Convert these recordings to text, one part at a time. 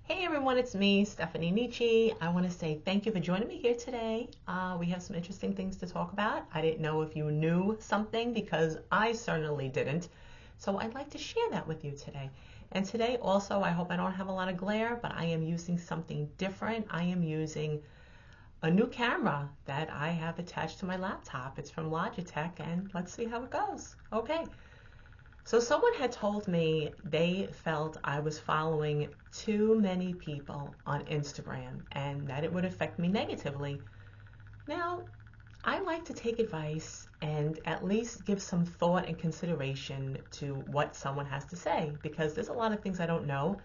Hey everyone, it's me, Stephanie Nietzsche. I want to say thank you for joining me here today. We have some interesting things to talk about. I didn't know if you knew something because I certainly didn't. So I'd like to share that with you today. And today also, I hope I don't have a lot of glare, but I am using something different. I am using a new camera that I have attached to my laptop. It's from Logitech, and let's see how it goes. Okay. So someone had told me they felt I was following too many people on Instagram and that it would affect me negatively. Now, I like to take advice and at least give some thought and consideration to what someone has to say because there's a lot of things I don't know.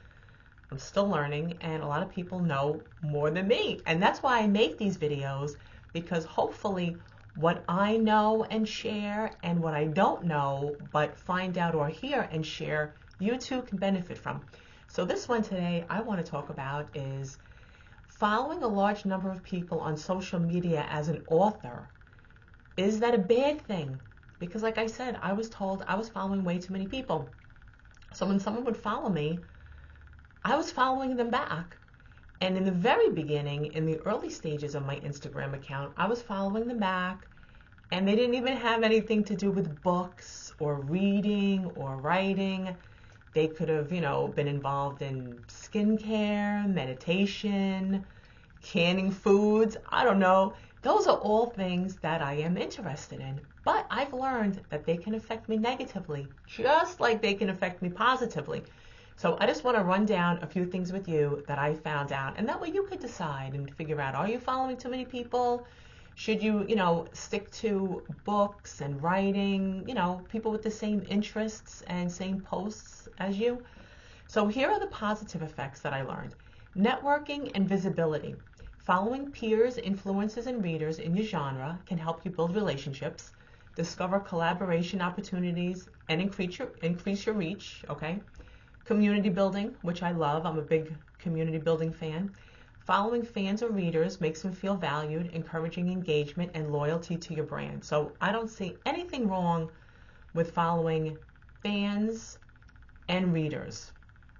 I'm still learning and a lot of people know more than me. And that's why I make these videos, because hopefully what I know and share and what I don't know but find out or hear and share, you too can benefit from. So this one today I want to talk about is following a large number of people on social media as an author. Is that a bad thing? Because like I said, I was told I was following way too many people. So when someone would follow me, I was following them back. And in the very beginning, in the early stages of my Instagram account, I was following them back, and they didn't even have anything to do with books or reading or writing. They could have, been involved in skincare, meditation, canning foods. I don't know. Those are all things that I am interested in. But I've learned that they can affect me negatively, just like they can affect me positively. So I just want to run down a few things with you that I found out, and that way you could decide and figure out, are you following too many people? Should you, stick to books and writing, people with the same interests and same posts as you? So here are the positive effects that I learned. Networking and visibility. Following peers, influencers, and readers in your genre can help you build relationships, discover collaboration opportunities, and increase your reach, okay? Community building, which I love. I'm a big community building fan. Following fans or readers makes them feel valued, encouraging engagement and loyalty to your brand. So I don't see anything wrong with following fans and readers,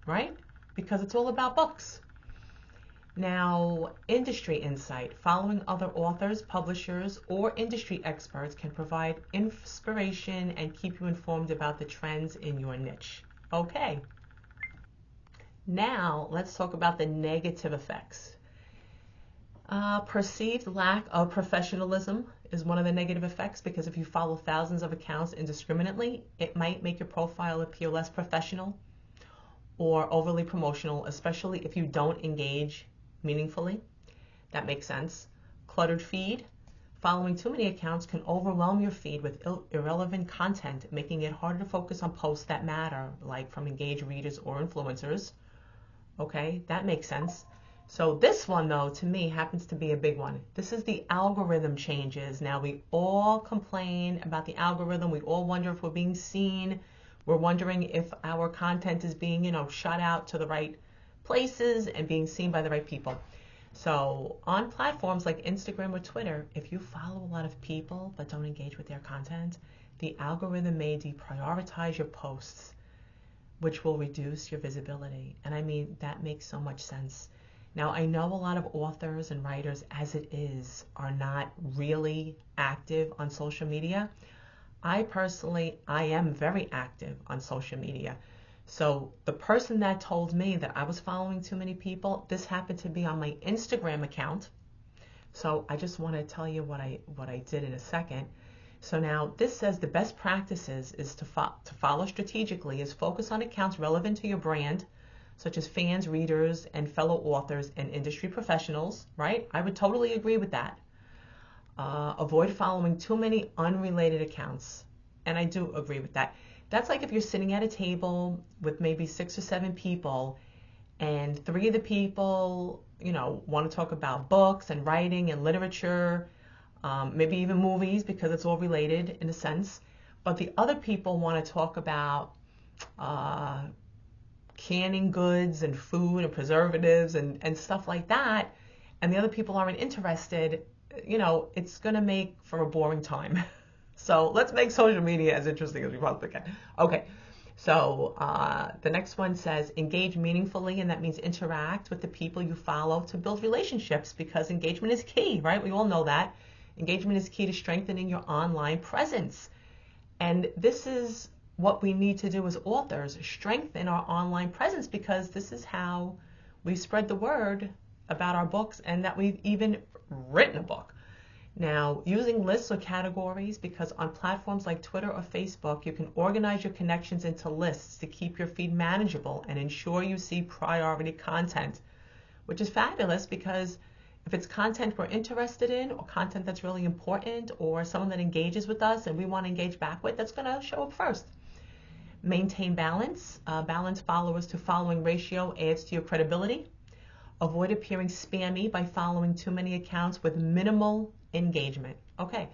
right? Because it's all about books. Now, industry insight. Following other authors, publishers, or industry experts can provide inspiration and keep you informed about the trends in your niche. Okay. Now, let's talk about the negative effects. Perceived lack of professionalism is one of the negative effects, because if you follow thousands of accounts indiscriminately, it might make your profile appear less professional or overly promotional, especially if you don't engage meaningfully. That makes sense. Cluttered feed. Following too many accounts can overwhelm your feed with irrelevant content, making it harder to focus on posts that matter, like from engaged readers or influencers. Okay, that makes sense. So this one, though, to me, happens to be a big one. This is the algorithm changes. Now, we all complain about the algorithm. We all wonder if we're being seen. We're wondering if our content is being, shot out to the right places and being seen by the right people. So on platforms like Instagram or Twitter, if you follow a lot of people but don't engage with their content, the algorithm may deprioritize your posts, which will reduce your visibility. And I mean, that makes so much sense. Now, I know a lot of authors and writers, as it is, are not really active on social media. I am very active on social media. So the person that told me that I was following too many people, this happened to be on my Instagram account. So I just want to tell you what I did in a second. So now this says the best practices is to follow strategically is focus on accounts relevant to your brand, such as fans, readers, and fellow authors and industry professionals, right? I would totally agree with that. Avoid following too many unrelated accounts. And I do agree with that. That's like if you're sitting at a table with maybe 6 or 7 people, and 3 of the people, want to talk about books and writing and literature, maybe even movies, because it's all related in a sense. But the other people want to talk about canning goods and food and preservatives and stuff like that, and the other people aren't interested, it's going to make for a boring time. So let's make social media as interesting as we possibly can. Okay, So the next one says engage meaningfully, and that means interact with the people you follow to build relationships, because engagement is key, right? We all know that. Engagement is key to strengthening your online presence. And this is what we need to do as authors, strengthen our online presence, because this is how we spread the word about our books and that we've even written a book. Now, using lists or categories, because on platforms like Twitter or Facebook, you can organize your connections into lists to keep your feed manageable and ensure you see priority content, which is fabulous, because if it's content we're interested in, or content that's really important, or someone that engages with us and we want to engage back with, that's going to show up first. Maintain balance. Balanced followers to following ratio adds to your credibility. Avoid appearing spammy by following too many accounts with minimal engagement. Okay,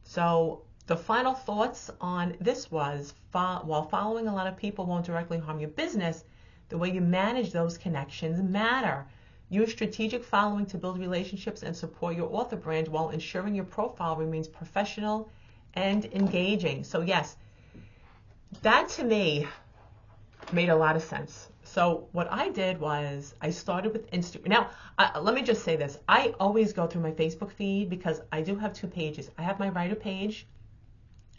so the final thoughts on this was, while following a lot of people won't directly harm your business, the way you manage those connections matter. Use strategic following to build relationships and support your author brand while ensuring your profile remains professional and engaging. So yes, that to me made a lot of sense. So what I did was I started with Instagram. Now, let me just say this. I always go through my Facebook feed because I do have two pages. I have my writer page,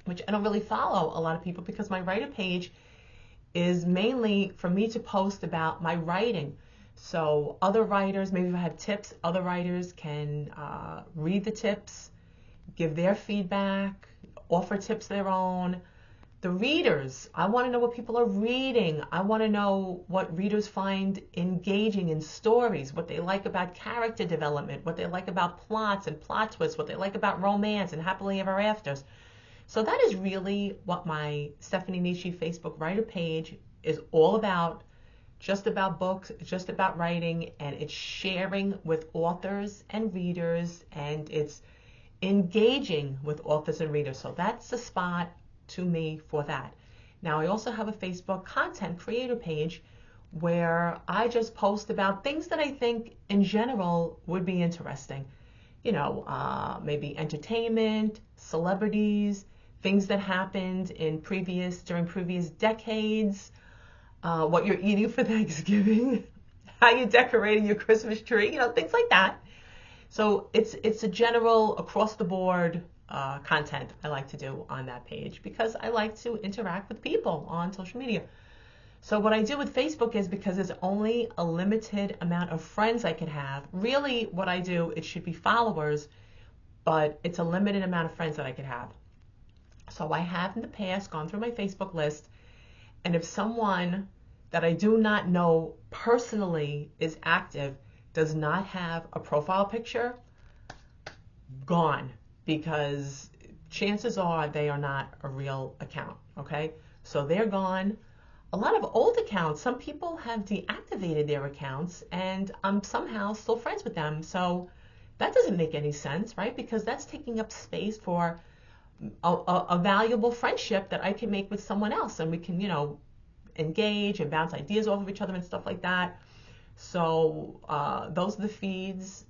which I don't really follow a lot of people, because my writer page is mainly for me to post about my writing. So other writers, maybe if I have tips, other writers can read the tips, give their feedback, offer tips of their own. The readers, I want to know what people are reading. I want to know what readers find engaging in stories, what they like about character development, what they like about plots and plot twists, what they like about romance and happily ever afters. So that is really what my Stephanie Nietzsche Facebook writer page is all about. Just about books, just about writing, and it's sharing with authors and readers, and it's engaging with authors and readers. So that's the spot to me for that. Now, I also have a Facebook content creator page where I just post about things that I think in general would be interesting. You know, maybe entertainment, celebrities, things that happened during previous decades, what you're eating for Thanksgiving, how you're decorating your Christmas tree, you know, things like that. So it's a general across the board content I like to do on that page, because I like to interact with people on social media. So what I do with Facebook is, because there's only a limited amount of friends I can have, really what I do, it should be followers, but it's a limited amount of friends that I could have. So I have in the past gone through my Facebook list, and if someone that I do not know personally is active, does not have a profile picture, gone, because chances are they are not a real account, okay? So they're gone. A lot of old accounts, some people have deactivated their accounts, and I'm somehow still friends with them. So that doesn't make any sense, right? Because that's taking up space for a valuable friendship that I can make with someone else, and we can, you know, engage and bounce ideas off of each other and stuff like that. So those are the feeds,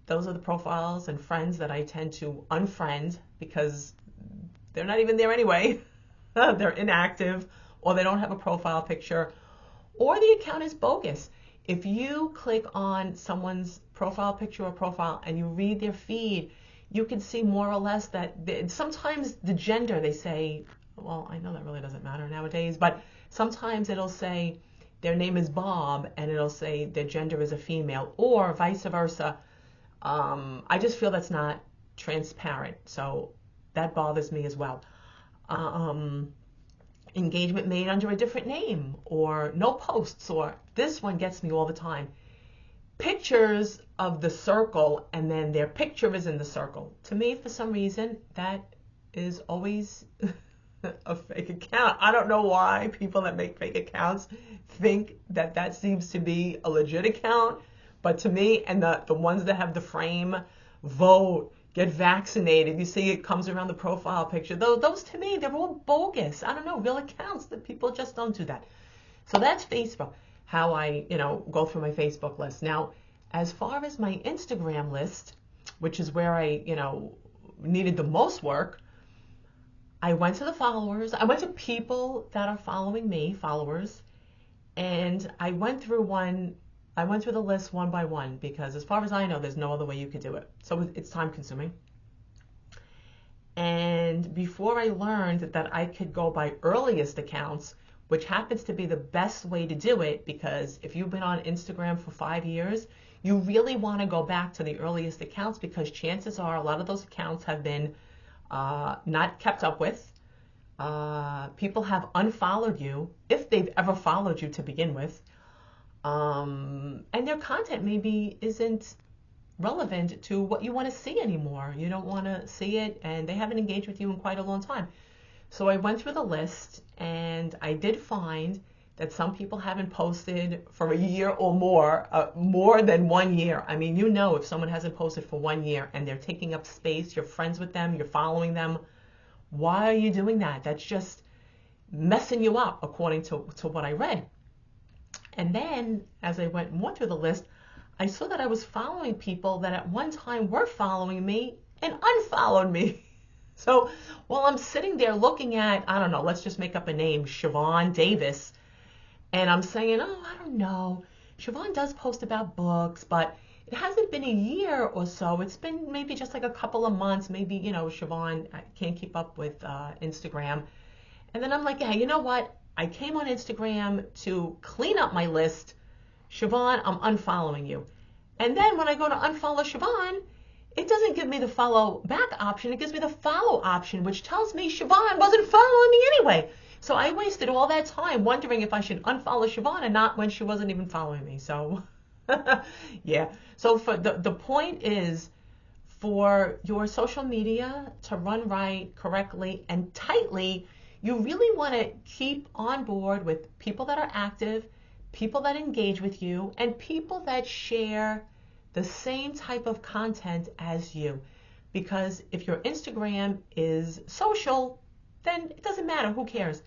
those are the profiles and friends that I tend to unfriend, because they're not even there anyway. They're inactive, or they don't have a profile picture, or the account is bogus. If you click on someone's profile picture or profile and you read their feed, you can see more or less that sometimes the gender, they say, well, I know that really doesn't matter nowadays, but sometimes it'll say their name is Bob and it'll say their gender is a female, or vice versa. I just feel that's not transparent, so that bothers me as well. Engagement made under a different name, or no posts, or this one gets me all the time. Pictures of the circle and then their picture is in the circle. To me, for some reason, that is always a fake account. I don't know why people that make fake accounts think that that seems to be a legit account, but to me, and the ones that have the frame, vote, get vaccinated, you see it comes around the profile picture. Those to me, they're all bogus. I don't know, real accounts, that people just don't do that. So that's Facebook, how I, go through my Facebook list. Now, as far as my Instagram list, which is where I, needed the most work, I went to the followers. I went to people that are following me, followers, and I went through the list one by one because as far as I know, there's no other way you could do it. So it's time consuming. And before I learned that I could go by earliest accounts, which happens to be the best way to do it, because if you've been on Instagram for 5 years, you really want to go back to the earliest accounts because chances are a lot of those accounts have been not kept up with. People have unfollowed you if they've ever followed you to begin with. And their content maybe isn't relevant to what you want to see anymore. You don't want to see it, and they haven't engaged with you in quite a long time. So I went through the list, and I did find that some people haven't posted for a year or more than 1 year. I mean, you know, if someone hasn't posted for 1 year and they're taking up space, you're friends with them, you're following them, why are you doing that? That's just messing you up, according to what I read. And then, as I went more through the list, I saw that I was following people that at one time were following me and unfollowed me. So while I'm sitting there looking at, I don't know, let's just make up a name, Siobhan Davis, and I'm saying, oh, I don't know, Siobhan does post about books, but it hasn't been a year or so. It's been maybe just like a couple of months. Maybe, Siobhan, I can't keep up with Instagram. And then I'm like, yeah, you know what? I came on Instagram to clean up my list. Siobhan, I'm unfollowing you. And then when I go to unfollow Siobhan, it doesn't give me the follow back option. It gives me the follow option, which tells me Siobhan wasn't following me anyway. So I wasted all that time wondering if I should unfollow Siobhan and not when she wasn't even following me. So, yeah. So for the point is for your social media to run right, correctly, and tightly, you really want to keep on board with people that are active, people that engage with you, and people that share the same type of content as you. Because if your Instagram is social, then it doesn't matter, who cares?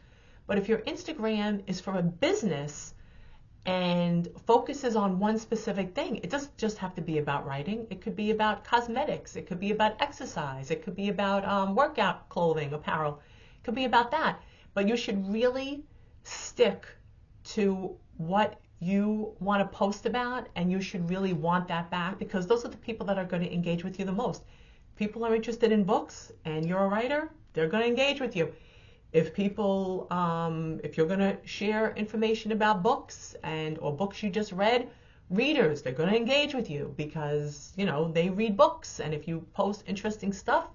But if your Instagram is for a business and focuses on one specific thing, it doesn't just have to be about writing. It could be about cosmetics. It could be about exercise. It could be about workout clothing, apparel. It could be about that. But you should really stick to what you want to post about, and you should really want that back because those are the people that are going to engage with you the most. People are interested in books and you're a writer, they're going to engage with you. If people, if you're going to share information about books or books you just read, readers, they're going to engage with you because, they read books. And if you post interesting stuff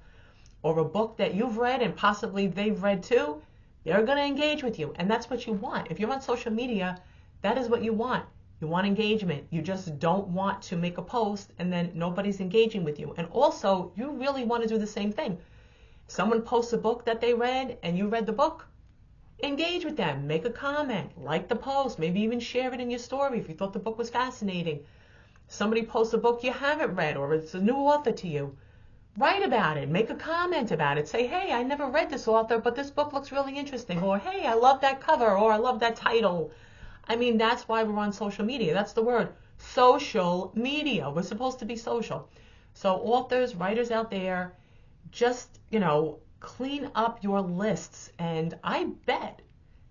or a book that you've read and possibly they've read too, they're going to engage with you. And that's what you want. If you're on social media, that is what you want. You want engagement. You just don't want to make a post and then nobody's engaging with you. And also, you really want to do the same thing. Someone posts a book that they read and you read the book, engage with them, make a comment, like the post, maybe even share it in your story if you thought the book was fascinating. Somebody posts a book you haven't read or it's a new author to you, write about it, make a comment about it, say, hey, I never read this author, but this book looks really interesting, or hey, I love that cover, or I love that title. I mean, that's why we're on social media. That's the word, social media. We're supposed to be social. So authors, writers out there, just, clean up your lists. And I bet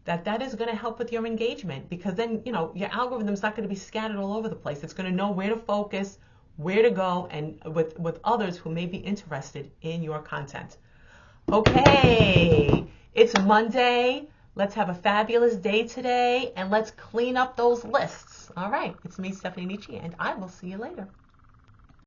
that is going to help with your engagement because then, your algorithm's not going to be scattered all over the place. It's going to know where to focus, where to go, and with others who may be interested in your content. Okay, it's Monday. Let's have a fabulous day today, and let's clean up those lists. All right, it's me, Stephanie Nietzsche, and I will see you later.